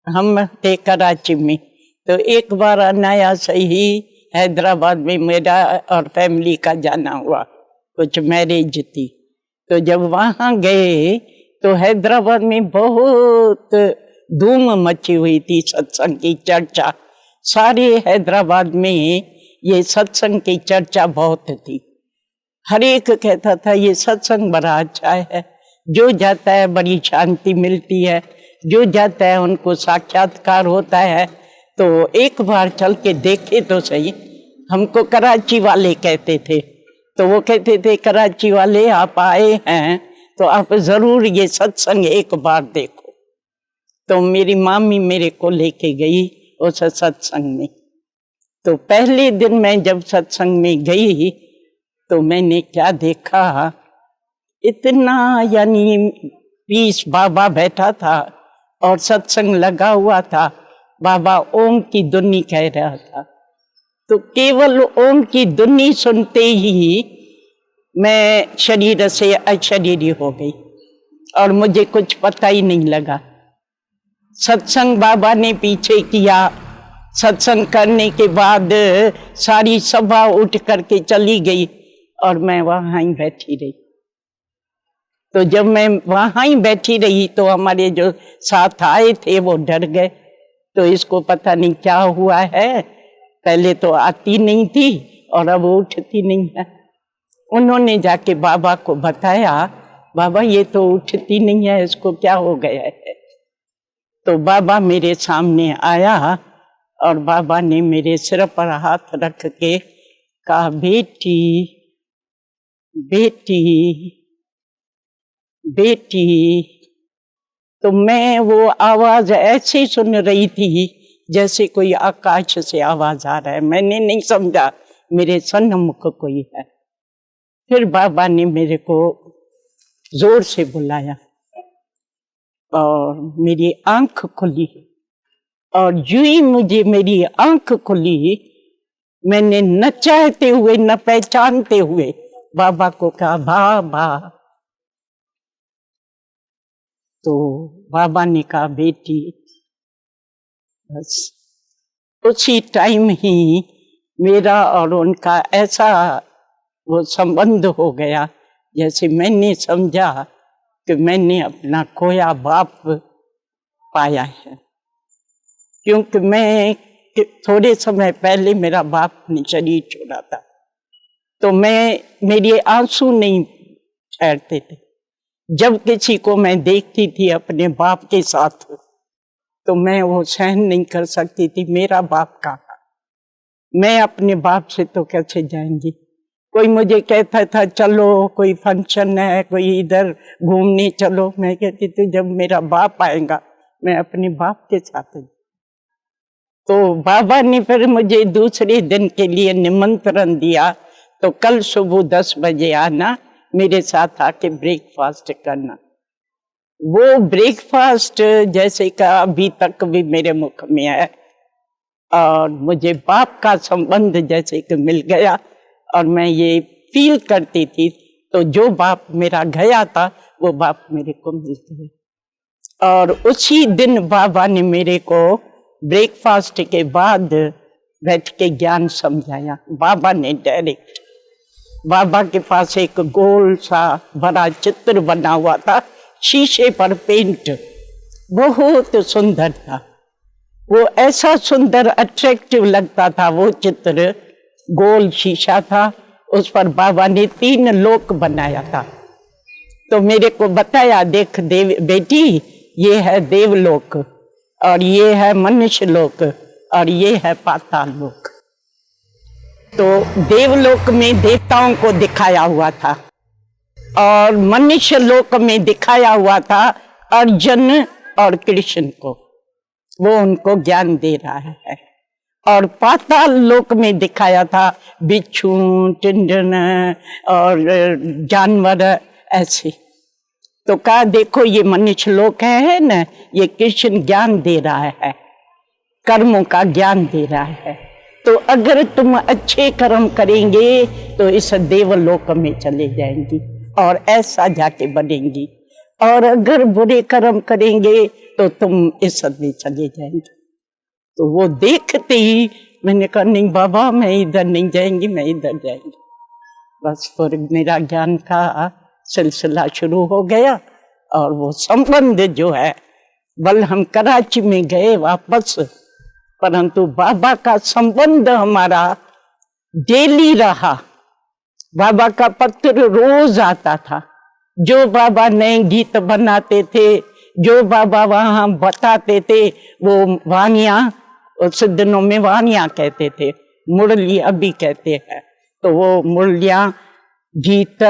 हम थे कराची में। तो एक बार अनाया सही हैदराबाद में मेरा और फैमिली का जाना हुआ, कुछ मैरिज थी। तो जब वहाँ गए तो हैदराबाद में बहुत धूम मची हुई थी सत्संग की चर्चा। सारे हैदराबाद में ये सत्संग की चर्चा बहुत थी। हर एक कहता था ये सत्संग बड़ा अच्छा है, जो जाता है बड़ी शांति मिलती है, जो जाता है उनको साक्षात्कार होता है। तो एक बार चल के देखे तो सही। हमको कराची वाले कहते थे, तो वो कहते थे कराची वाले आप आए हैं तो आप जरूर ये सत्संग एक बार देखो। तो मेरी मामी मेरे को लेके गई उस सत्संग में। तो पहले दिन मैं जब सत्संग में गई तो मैंने क्या देखा, इतना यानी पीस बाबा बैठा था और सत्संग लगा हुआ था। बाबा ओम की धुनी कह रहा था। तो केवल ओम की धुनी सुनते ही मैं शरीर से अशरीरी हो गई और मुझे कुछ पता ही नहीं लगा। सत्संग बाबा ने पीछे किया। सत्संग करने के बाद सारी सभा उठ करके चली गई और मैं वहां ही बैठी रही। तो जब मैं वहां ही बैठी रही तो हमारे जो साथ आए थे वो डर गए। तो इसको पता नहीं क्या हुआ है, पहले तो आती नहीं थी और अब उठती नहीं है। उन्होंने जाके बाबा को बताया, बाबा ये तो उठती नहीं है, इसको क्या हो गया है। तो बाबा मेरे सामने आया और बाबा ने मेरे सिर पर हाथ रख के कहा, बेटी बेटी बेटी। तो मैं वो आवाज ऐसी सुन रही थी जैसे कोई आकाश से आवाज आ रहा है। मैंने नहीं समझा मेरे सन्मुख कोई है। फिर बाबा ने मेरे को जोर से बुलाया और मेरी आंख खुली और यूं ही मुझे मेरी आंख खुली, मैंने न चाहते हुए न पहचानते हुए बाबा को कहा, बाबा। तो बाबा ने कहा, बेटी। बस उसी टाइम ही मेरा और उनका ऐसा वो संबंध हो गया जैसे मैंने समझा कि मैंने अपना खोया बाप पाया है। क्योंकि मैं थोड़े समय पहले मेरा बाप ने शरीर छोड़ा था। तो मेरे आंसू नहीं ठहरते थे। जब किसी को मैं देखती थी अपने बाप के साथ तो मैं वो सहन नहीं कर सकती थी। मेरा बाप कहाँ, मैं अपने बाप से तो कैसे जाएंगी। कोई मुझे कहता था चलो कोई फंक्शन है, कोई इधर घूमने चलो, मैं कहती थी जब मेरा बाप आएगा मैं अपने बाप के साथ। तो बाबा ने फिर मुझे दूसरे दिन के लिए निमंत्रण दिया, तो कल सुबह 10 बजे आना, मेरे साथ आके ब्रेकफास्ट करना। वो ब्रेकफास्ट जैसे का अभी तक भी मेरे मुख में है और मुझे बाप का संबंध जैसे कि मिल गया और मैं ये फील करती थी। तो जो बाप मेरा गया था वो बाप मेरे को मिल गया। और उसी दिन बाबा ने मेरे को ब्रेकफास्ट के बाद बैठ के ज्ञान समझाया। बाबा ने डायरेक्ट, बाबा के पास एक गोल सा बड़ा चित्र बना हुआ था शीशे पर पेंट, बहुत सुंदर था। वो ऐसा सुंदर अट्रैक्टिव लगता था वो चित्र। गोल शीशा था, उस पर बाबा ने 3 लोक बनाया था। तो मेरे को बताया, देख देव बेटी, ये है देवलोक और ये है मनुष्य लोक और ये है पाताल लोक। तो देवलोक में देवताओं को दिखाया हुआ था और मनुष्य लोक में दिखाया हुआ था अर्जुन और कृष्ण को, वो उनको ज्ञान दे रहा है। और पाताल लोक में दिखाया था बिच्छू, टिंडन और जानवर ऐसे। तो कहा देखो ये मनुष्य लोक है ना, ये कृष्ण ज्ञान दे रहा है, कर्मों का ज्ञान दे रहा है। तो अगर तुम अच्छे कर्म करेंगे तो इस देवलोक में चले जाएंगी और ऐसा जाके बनेंगी, और अगर बुरे कर्म करेंगे तो तुम इस में चले जाएंगे। तो वो देखते ही मैंने कहा नहीं बाबा, मैं इधर नहीं जाएंगी, मैं इधर जाएंगी। बस फिर मेरा ज्ञान का सिलसिला शुरू हो गया। और वो संबंध जो है, बल हम कराची में गए वापस, परंतु बाबा का संबंध हमारा डेली रहा। बाबा का पत्र रोज आता था। जो बाबा नए गीत बनाते थे, जो बाबा वहां बताते थे, वो वानिया, उस दिनों में वानिया कहते थे, मुरली अभी कहते हैं, तो वो मुरलियां, गीत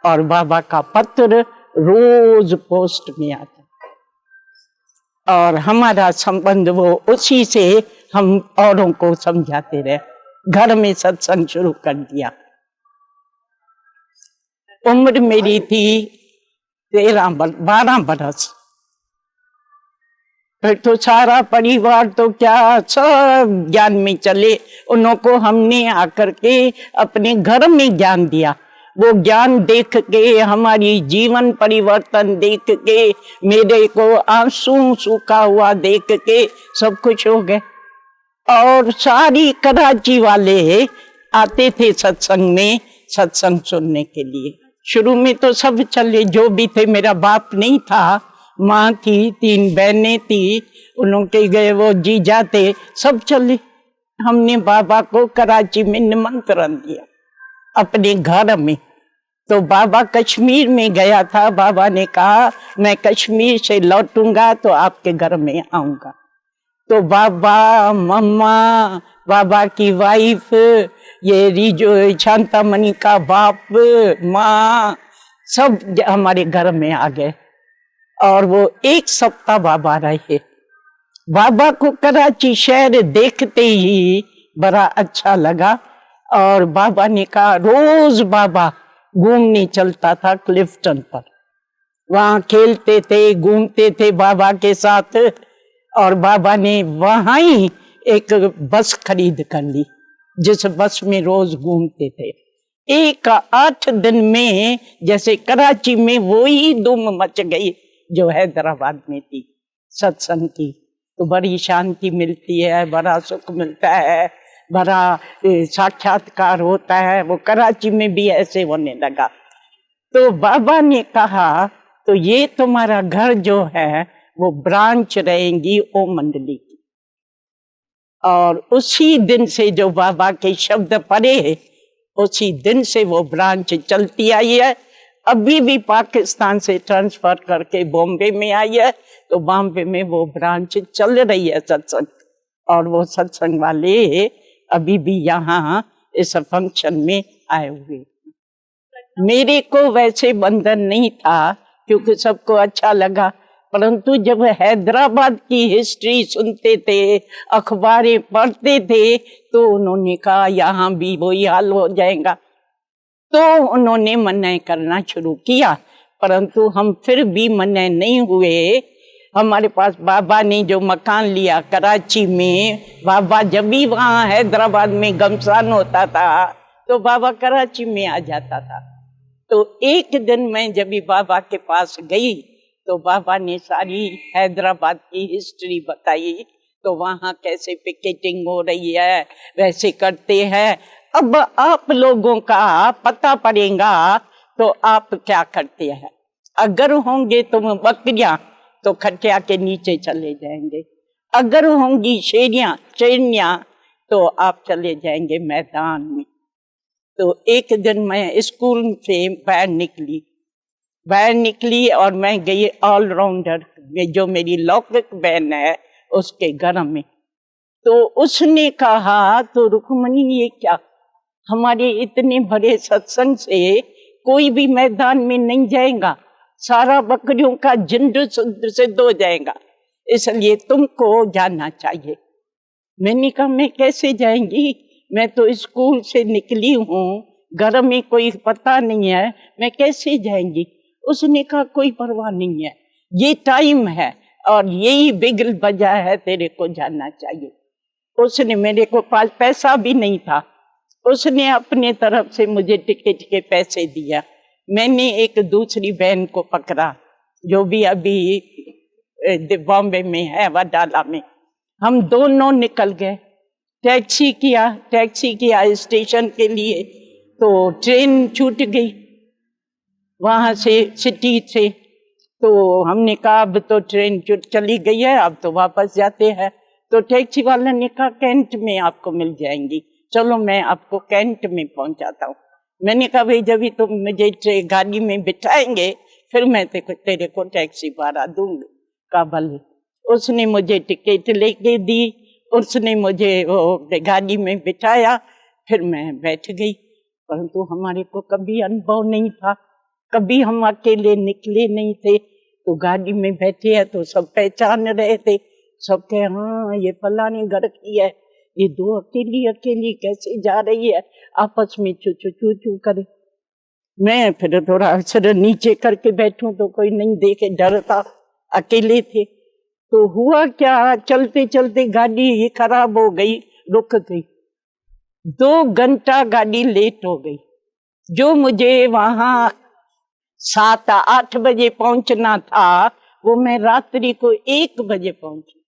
और बाबा का पत्र रोज पोस्ट में आता। और हमारा संबंध वो उसी से हम औरों को समझाते रहे। घर में सत्संग शुरू कर दिया। उम्र मेरी थी 12 बरस। फिर तो सारा परिवार तो क्या सब ज्ञान में चले। उनको हमने आकर के अपने घर में ज्ञान दिया। वो ज्ञान देख के, हमारी जीवन परिवर्तन देख के, मेरे को आंसू सूखा हुआ देख के सब कुछ हो गए। और सारी कराची वाले आते थे सत्संग में, सत्संग सुनने के लिए। शुरू में तो सब चले, जो भी थे। मेरा बाप नहीं था, माँ थी, 3 बहनें थी, उनके गए वो जीजा थे, सब चले। हमने बाबा को कराची में निमंत्रण दिया अपने घर में। तो बाबा कश्मीर में गया था। बाबा ने कहा मैं कश्मीर से लौटूंगा तो आपके घर में आऊंगा। तो बाबा, मम्मा, बाबा की वाइफ, ये रिजो शांतामणि का बाप, माँ, सब हमारे घर में आ गए। और वो 1 सप्ताह बाबा रहे। बाबा को कराची शहर देखते ही बड़ा अच्छा लगा। और बाबा ने कहा रोज बाबा घूमने चलता था क्लिफ्टन पर। वहां खेलते थे, घूमते थे बाबा के साथ। और बाबा ने वहां ही एक बस खरीद कर ली, जिस बस में रोज घूमते थे। 8 दिन में जैसे कराची में वही धूम मच गई जो हैदराबाद में थी सत्संग की। तो बड़ी शांति मिलती है, बड़ा सुख मिलता है, बड़ा साक्षात्कार होता है। वो कराची में भी ऐसे होने लगा। तो बाबा ने कहा तो ये तुम्हारा घर जो है वो ब्रांच रहेंगी ओम मंडली की। और उसी दिन से जो बाबा के शब्द पढ़े, उसी दिन से वो ब्रांच चलती आई है। अभी भी पाकिस्तान से ट्रांसफर करके बॉम्बे में आई है, तो बॉम्बे में वो ब्रांच चल रही है सत्संग। और वो सत्संग वाले अभी भी यहाँ इस फंक्शन में आए हुए। मेरे को वैसे बंधन नहीं था, क्योंकि सबको अच्छा लगा। परंतु जब हैदराबाद की हिस्ट्री सुनते थे, अखबारें पढ़ते थे, तो उन्होंने कहा यहाँ भी वही हाल हो जाएगा। तो उन्होंने मना करना शुरू किया, परंतु हम फिर भी मना नहीं हुए। हमारे पास बाबा ने जो मकान लिया कराची में, बाबा जब भी वहाँ हैदराबाद में गमसान होता था तो बाबा कराची में आ जाता था। तो एक दिन मैं जब भी बाबा के पास गई तो बाबा ने सारी हैदराबाद की हिस्ट्री बताई। तो वहाँ कैसे पिकेटिंग हो रही है, वैसे करते हैं। अब आप लोगों का पता पड़ेगा तो आप क्या करते हैं। अगर होंगे तुम बकरियां तो खटिया के नीचे चले जाएंगे, अगर होंगी शेरनियां तो आप चले जाएंगे मैदान में। तो एक दिन मैं स्कूल से बाहर निकली और मैं गई ऑलराउंडर में, जो मेरी लौकिक बहन है, उसके घर में। तो उसने कहा तो रुक्मणी ये क्या, हमारे इतने बड़े सत्संग से कोई भी मैदान में नहीं जाएगा, सारा बकरियों का झुंड सिद्ध हो जाएगा, इसलिए तुमको जाना चाहिए। मैंने कहा मैं कैसे जाएंगी, मैं तो स्कूल से निकली हूँ, घर में कोई पता नहीं है, मैं कैसे जाएंगी। उसने कहा कोई परवाह नहीं है, ये टाइम है और यही बिगल बजा है, तेरे को जाना चाहिए। उसने, मेरे को पास पैसा भी नहीं था, उसने अपने तरफ से मुझे टिकट के पैसे दिया। मैंने एक दूसरी बहन को पकड़ा जो भी अभी बॉम्बे में है, वडाला में। हम दोनों निकल गए, टैक्सी किया स्टेशन के लिए, तो ट्रेन छूट गई वहां से, सिटी से। तो हमने कहा अब तो ट्रेन चली गई है, अब तो वापस जाते हैं। तो टैक्सी वाले ने कहा कैंट में आपको मिल जाएंगी, चलो मैं आपको कैंट में पहुंचाता हूँ। मैंने कहा भाई जब भी तुम मुझे गाड़ी में बिठाएंगे फिर मैं तेरे को टैक्सी भाड़ा दूंगी। कहा भले। उसने मुझे टिकट लेके दी, उसने मुझे वो गाड़ी में बिठाया, फिर मैं बैठ गई। परंतु हमारे को कभी अनुभव नहीं था, कभी हम अकेले निकले नहीं थे। तो गाड़ी में बैठे हैं तो सब पहचान रहे थे, सब कहे हाँ ये फलाने घर की है, ये दो अकेली कैसे जा रही है, आपस में चू चू चू चू करे। मैं फिर थोड़ा अक्सर नीचे करके बैठूं तो कोई नहीं देखे, डर था, अकेले थे। तो हुआ क्या, चलते चलते गाड़ी ये खराब हो गई, रुक गई। 2 घंटा गाड़ी लेट हो गई। जो मुझे वहां 7-8 बजे पहुंचना था वो मैं रात्रि को 1 बजे पहुंची।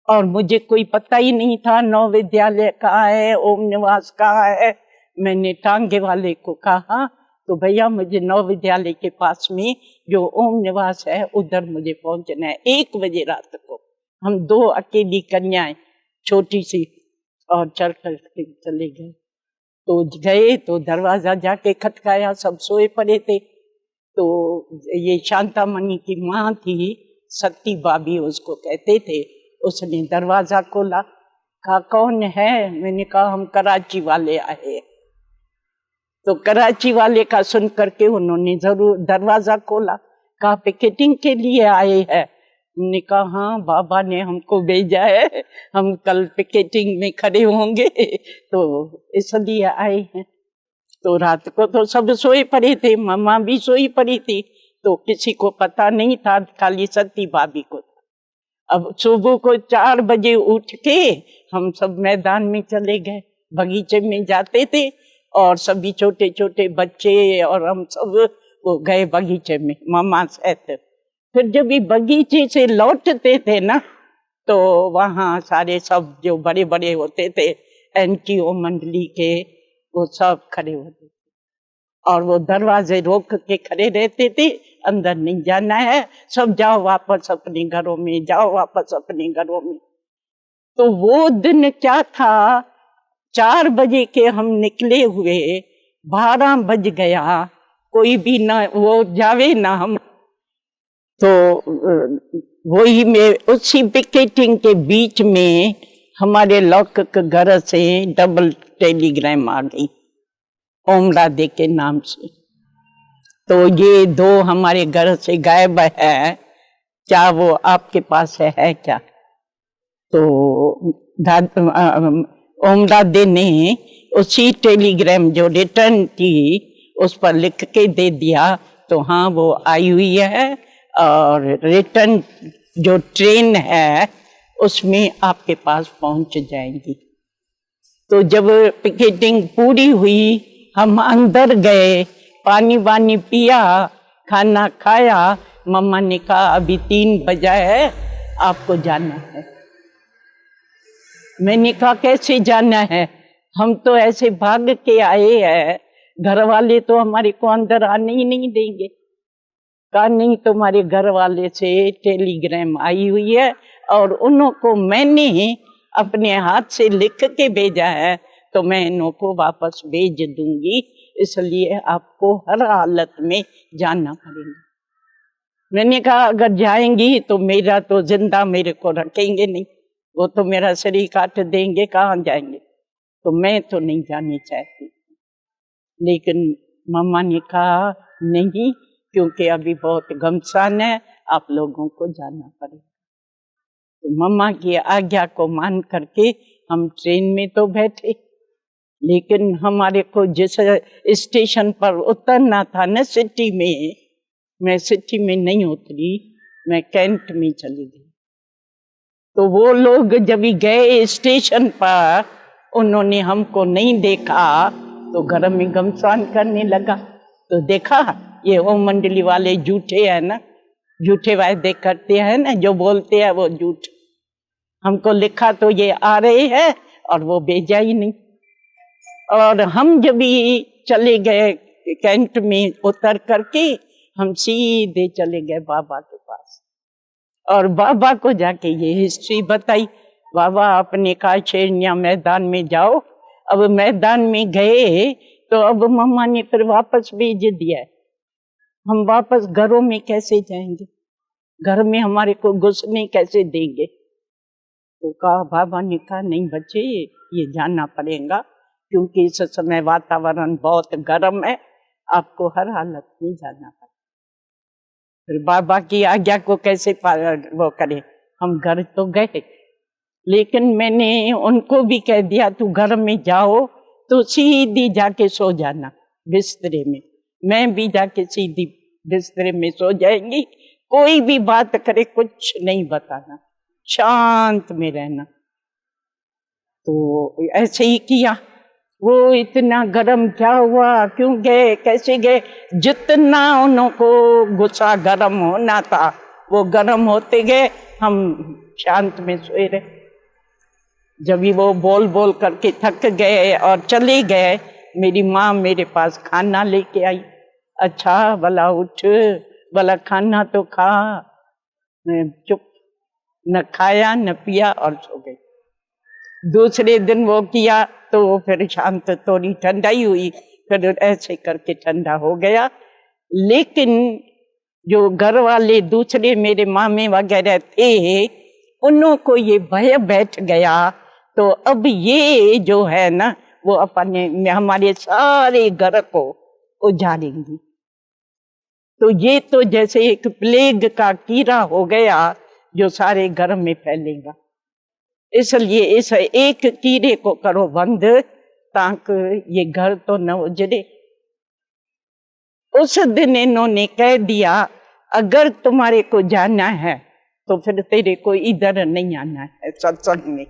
और मुझे कोई पता ही नहीं था नव विद्यालय कहाँ है, ओम निवास कहाँ है। मैंने टांगे वाले को कहा तो भैया मुझे नव विद्यालय के पास में जो ओम निवास है उधर मुझे पहुंचना है 1 बजे रात को। हम 2 अकेली कन्याएं छोटी सी, और चढ़ कर चले गए। तो गए तो दरवाजा जाके खटकाया, सब सोए पड़े थे। तो ये शांतामणि की माँ थी, सती भाभी उसको कहते थे, उसने दरवाजा खोला, कहा कौन है। मैंने कहा हम कराची वाले आए। तो कराची वाले का सुन करके उन्होंने जरूर दरवाजा खोला, कहा पिकेटिंग के लिए आए हैं। हमने कहा हाँ बाबा ने हमको भेजा है, हम कल पिकेटिंग में खड़े होंगे तो इसलिए आए हैं। तो रात को तो सब सोए पड़े थे, मम्मा भी सोई पड़ी थी, तो किसी को पता नहीं था, खाली सती भाभी को। अब सुबह को 4 बजे उठ के हम सब मैदान में चले गए, बगीचे में जाते थे और सभी छोटे छोटे बच्चे और हम सब वो गए बगीचे में मामा सहित। फिर जब भी बगीचे से लौटते थे ना तो वहाँ सारे सब जो बड़े बड़े होते थे एनजीओ मंडली के, वो सब खड़े होते थे और वो दरवाजे रोक के खड़े रहते थे, अंदर नहीं जाना है, सब जाओ वापस अपने घरों में, जाओ वापस अपने घरों में। तो वो दिन क्या था, 4 बजे के हम निकले हुए, 12 बज गया, कोई भी ना वो जावे ना हम। तो वही में उसी पिकेटिंग के बीच में हमारे लौकिक घर से डबल टेलीग्राम आ गई ओम राधे के नाम से। तो ये 2 हमारे घर से गायब है, क्या वो आपके पास है क्या? तो ओम राधे ने उसी टेलीग्राम जो रिटर्न थी उस पर लिख के दे दिया, तो हाँ वो आई हुई है और रिटर्न जो ट्रेन है उसमें आपके पास पहुंच जाएंगी। तो जब पिकेटिंग पूरी हुई, हम अंदर गए, पानी वानी पिया, खाना खाया। मम्मा ने कहा अभी 3 बजा है, आपको जाना है। मैंने कहा कैसे जाना है, हम तो ऐसे भाग के आए हैं, घर वाले तो हमारे को अंदर आने ही नहीं देंगे। कहा नहीं, तुम्हारे घर वाले से टेलीग्राम आई हुई है और उनको मैंने अपने हाथ से लिख के भेजा है, तो मैं इन्हों को वापस भेज दूंगी, इसलिए आपको हर हालत में जाना पड़ेगा। मैंने कहा अगर जाएंगी तो मेरा तो जिंदा मेरे को रखेंगे नहीं, वो तो मेरा शरीर काट देंगे, कहाँ जाएंगे, तो मैं तो नहीं जानी चाहती। लेकिन मम्मा ने कहा नहीं, क्योंकि अभी बहुत घमसान है, आप लोगों को जाना पड़ेगा। तो मम्मा की आज्ञा को मान करके हम ट्रेन में तो बैठे, लेकिन हमारे को जिस स्टेशन पर उतरना था ना सिटी में, मैं सिटी में नहीं उतरी, मैं कैंट में चली गई। तो वो लोग जब भी गए स्टेशन पर, उन्होंने हमको नहीं देखा तो घर में घमसान करने लगा। तो देखा ये ओम मंडली वाले झूठे हैं ना, झूठे वायदे करते हैं ना, जो बोलते हैं वो झूठ। हमको लिखा तो ये आ रहे हैं और वो भेजा ही नहीं। और हम जब भी चले गए कैंट में उतर करके, हम सीधे चले गए बाबा के पास और बाबा को जाके ये हिस्ट्री बताई। बाबा आपने कहा शेरनिया मैदान में जाओ। अब मैदान में गए तो अब मम्मा ने फिर वापस भेज दिया है। हम वापस घरों में कैसे जाएंगे, घर में हमारे को घुसने कैसे देंगे। तो कहा, बाबा ने कहा नहीं बच्चे, ये जानना पड़ेगा क्योंकि इस समय वातावरण बहुत गर्म है, आपको हर हालत में जाना पड़ेगा। फिर बाबा की आज्ञा को कैसे वो करे। हम घर तो गए, लेकिन मैंने उनको भी कह दिया तू घर में जाओ तो सीधी जाके सो जाना बिस्तरे में, मैं भी जाके सीधी बिस्तरे में सो जाएंगी, कोई भी बात करे कुछ नहीं बताना, शांत में रहना। तो ऐसे ही किया। वो इतना गर्म क्या हुआ, क्यों गए, कैसे गए, जितना उनको गुस्सा गर्म होना था वो गर्म होते गए, हम शांत में सोए रहे। जब भी वो बोल बोल करके थक गए और चले गए, मेरी माँ मेरे पास खाना लेके आई। अच्छा भला उठ, भला खाना तो खा। मैं चुप, न खाया न पिया और सो गई। दूसरे दिन वो किया तो फिर शांत, थोड़ी ठंडाई हुई, फिर ऐसे करके ठंडा हो गया। लेकिन जो घर वाले दूसरे मेरे मामे वगैरह थे, उनको ये भय बैठ गया। तो अब ये जो है ना, वो अपने हमारे सारे घर को उजाड़ेंगी। तो ये तो जैसे एक प्लेग का कीड़ा हो गया जो सारे घर में फैलेगा। इसलिए इस एक कीड़े को करो बंद, ताकि ये घर तो न उजड़े। उस दिन इन्होंने कह दिया, अगर तुम्हारे को जाना है तो फिर तेरे को इधर नहीं आना है सत्संग में,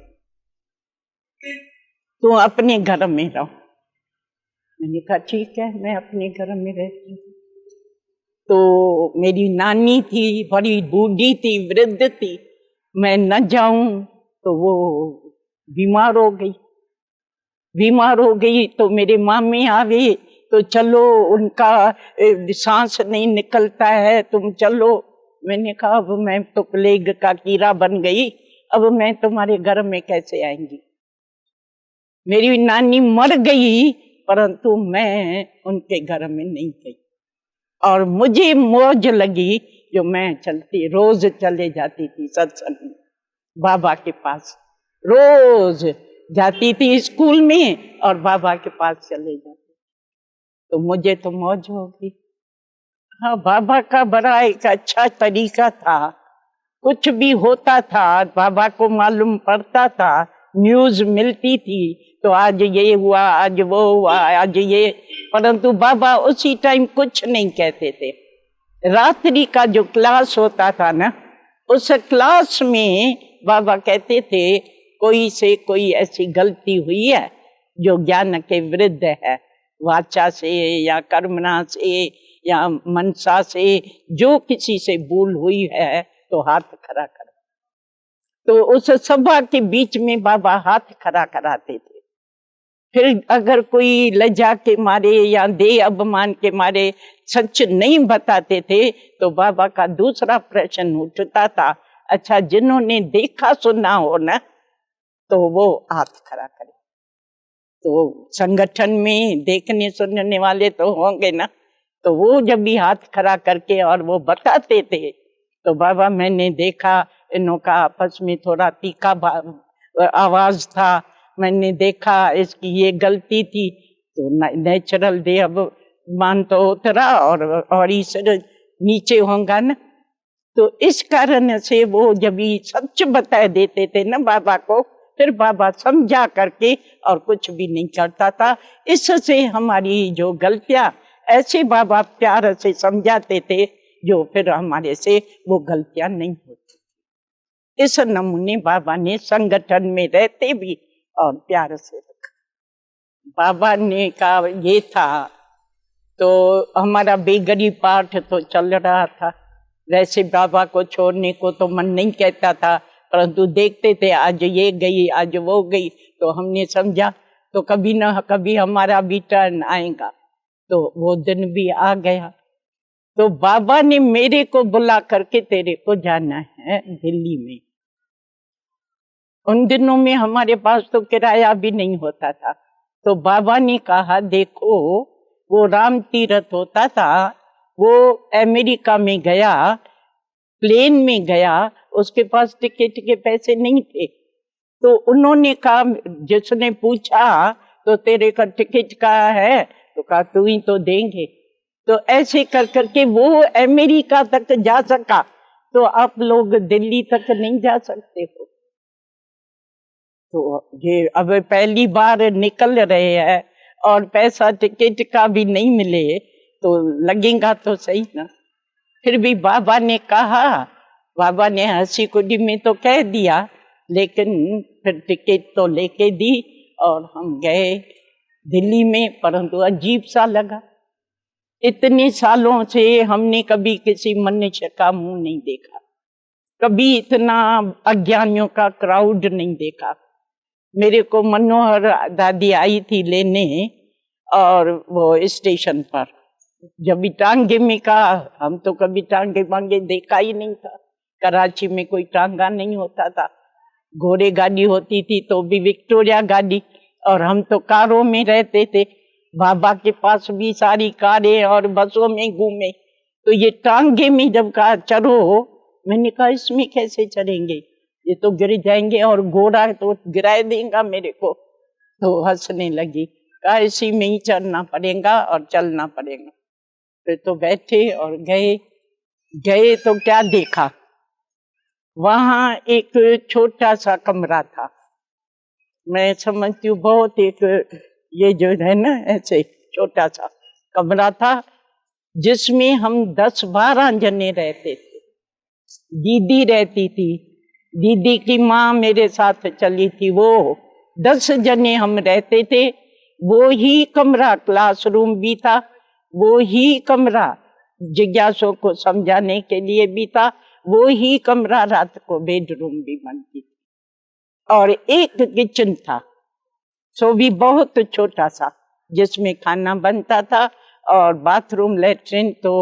तू अपने घर में रहो। मैंने कहा ठीक है, मैं अपने घर में रहती हूँ। तो मेरी नानी थी, बड़ी बूढ़ी थी, वृद्ध थी, मैं न जाऊं तो वो बीमार हो गई। बीमार हो गई तो मेरे मामी आ गई, तो चलो उनका सांस नहीं निकलता है, तुम चलो। मैंने कहा अब मैं तो प्लेग का कीड़ा बन गई, अब मैं तुम्हारे घर में कैसे आएंगी। मेरी नानी मर गई परंतु मैं उनके घर में नहीं गई। और मुझे मौज लगी, जो मैं चलती, रोज चले जाती थी सत्संग में बाबा के पास, रोज जाती थी स्कूल में और बाबा के पास चले जाती। तो मुझे तो मौज हो गई। हाँ, बाबा का बड़ा एक अच्छा तरीका था, कुछ भी होता था बाबा को मालूम पड़ता था, न्यूज मिलती थी, तो आज ये हुआ, आज वो हुआ, आज ये। परंतु बाबा उसी टाइम कुछ नहीं कहते थे। रात्रि का जो क्लास होता था ना, उस क्लास में बाबा कहते थे कोई से कोई ऐसी गलती हुई है जो ज्ञान के विरुद्ध है, वाचा से या कर्मणा से या मनसा से, जो किसी से भूल हुई है तो हाथ खड़ा कर। तो उस सभा के बीच में बाबा हाथ खड़ा कराते थे। फिर अगर कोई लज्जा के मारे या देह अपमान के मारे सच नहीं बताते थे तो बाबा का दूसरा प्रश्न उठता था, अच्छा जिन्होंने देखा सुना हो ना तो वो हाथ खड़ा करे। तो संगठन में देखने सुनने वाले तो होंगे ना, तो वो जब भी हाथ खड़ा करके और वो बताते थे तो बाबा मैंने देखा, इन्हों का आपस में थोड़ा तीखा आवाज था, मैंने देखा इसकी ये गलती थी, तो नेचुरल दे अब मान तो उतरा और ईश्वर नीचे होगा ना। तो इस कारण से वो जब भी सच बता देते थे ना बाबा को, फिर बाबा समझा करके और कुछ भी नहीं करता था। इससे हमारी जो गलतियां ऐसे बाबा प्यार से समझाते थे जो फिर हमारे से वो गलतियां नहीं होती। इस नमूने बाबा ने संगठन में रहते भी और प्यार से रखा। बाबा ने कहा ये था, तो हमारा बेगरी पाठ तो चल रहा था, वैसे बाबा को छोड़ने को तो मन नहीं कहता था, परंतु देखते थे आज ये गई आज वो गई, तो हमने समझा तो कभी न कभी हमारा भी टर्न आएगा। तो वो दिन भी आ गया। तो बाबा ने मेरे को बुला करके तेरे को जाना है दिल्ली में। उन दिनों में हमारे पास तो किराया भी नहीं होता था। तो बाबा ने कहा देखो वो राम तीरथ होता था, वो अमेरिका में गया, प्लेन में गया, उसके पास टिकट के पैसे नहीं थे। तो उन्होंने कहा, जिसने पूछा तो तेरे का टिकट कहाँ है, तो कहा तू ही तो देंगे। तो ऐसे कर करके वो अमेरिका तक जा सका, तो आप लोग दिल्ली तक नहीं जा सकते हो। तो ये अब पहली बार निकल रहे हैं और पैसा टिकट का भी नहीं मिले तो लगेगा तो सही ना। फिर भी बाबा ने कहा, बाबा ने हंसी खुदी में तो कह दिया, लेकिन फिर टिकट तो लेके दी और हम गए दिल्ली में। परंतु अजीब सा लगा, इतने सालों से हमने कभी किसी मनुष्य का मुंह नहीं देखा, कभी इतना अज्ञानियों का क्राउड नहीं देखा। मेरे को मनोहर दादी आई थी लेने, और वो स्टेशन पर जब भी टांगे में कहा, हम तो कभी टांगे वांगे देखा ही नहीं था, कराची में कोई टांगा नहीं होता था, घोड़े गाड़ी होती थी तो भी विक्टोरिया गाड़ी, और हम तो कारों में रहते थे। बाबा के पास भी सारी कारें और बसों में घूमे। तो ये टांगे में जब कहा चढ़ो, मैंने कहा इसमें कैसे चढ़ेंगे, ये तो गिर जाएंगे और घोड़ा तो गिरा देगा मेरे को। तो हंसने लगी, कहा इसी में ही चढ़ना पड़ेगा और चलना पड़ेगा। फिर तो बैठे और गए तो क्या देखा, वहां एक छोटा सा कमरा था। मैं समझती हूँ बहुत एक ये जो है ना ऐसे छोटा सा कमरा था, जिसमें हम 10-12 जने रहते थे। दीदी रहती थी, दीदी की माँ मेरे साथ चली थी, वो 10 जने हम रहते थे। वो ही कमरा क्लासरूम भी था, वो ही कमरा जिज्ञासु को समझाने के लिए भी था, वो ही कमरा रात को बेडरूम भी बनती थी। और एक किचन था, सो भी बहुत छोटा सा, जिसमें खाना बनता था, और बाथरूम लेट्रिन तो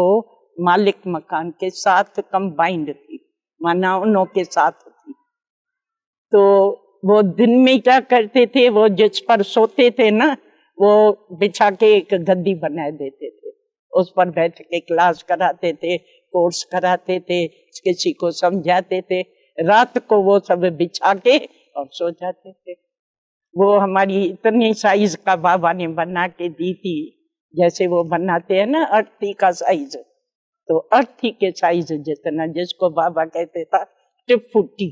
मालिक मकान के साथ कंबाइंड थी, माना उन्हों के साथ थी। तो वो दिन में क्या करते थे, वो जिस पर सोते थे ना, वो बिछा के एक गद्दी बना देते थे, उस पर बैठ के क्लास कराते थे, कोर्स कराते थे, किसी को समझाते थे। रात को वो सब बिछा के और सो जाते थे। वो हमारी इतनी साइज का बाबा ने बना के दी थी, जैसे वो बनाते हैं ना अर्थी का साइज, तो अर्थी के साइज जितना, जिसको बाबा कहते था टिपफुटी,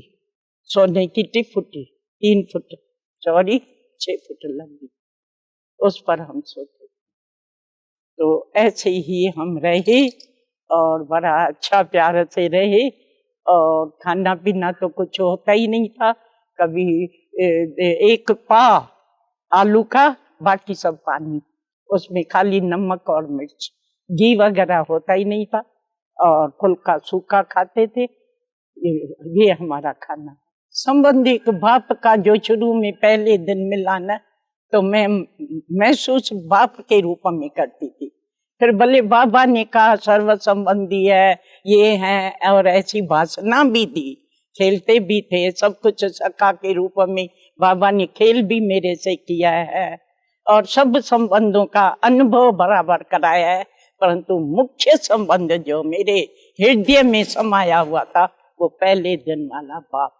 सोने की टिपफुटी 3 फुट चौड़ी 6 फुट लंबी, उस पर हम सोते। तो ऐसे ही हम रहे और बड़ा अच्छा प्यार से रहे, और खाना पीना तो कुछ होता ही नहीं था। कभी एक पाव आलू का, बाकी सब पानी, उसमें खाली नमक और मिर्च, घी वगैरह होता ही नहीं था, और फुल्का सूखा खाते थे। ये हमारा खाना। संबंधी बाप का जो शुरू में पहले दिन मिला ना, तो मैं महसूस बाप के रूप में करती थी। फिर भले बाबा ने कहा सर्व संबंधी है, ये है, और ऐसी भाषणा भी दी, खेलते भी थे, सब कुछ सखा के रूप में बाबा ने खेल भी मेरे से किया है, और सब संबंधों का अनुभव बराबर कराया है। परंतु मुख्य संबंध जो मेरे हृदय में समाया हुआ था, वो पहले दिन वाला बाप।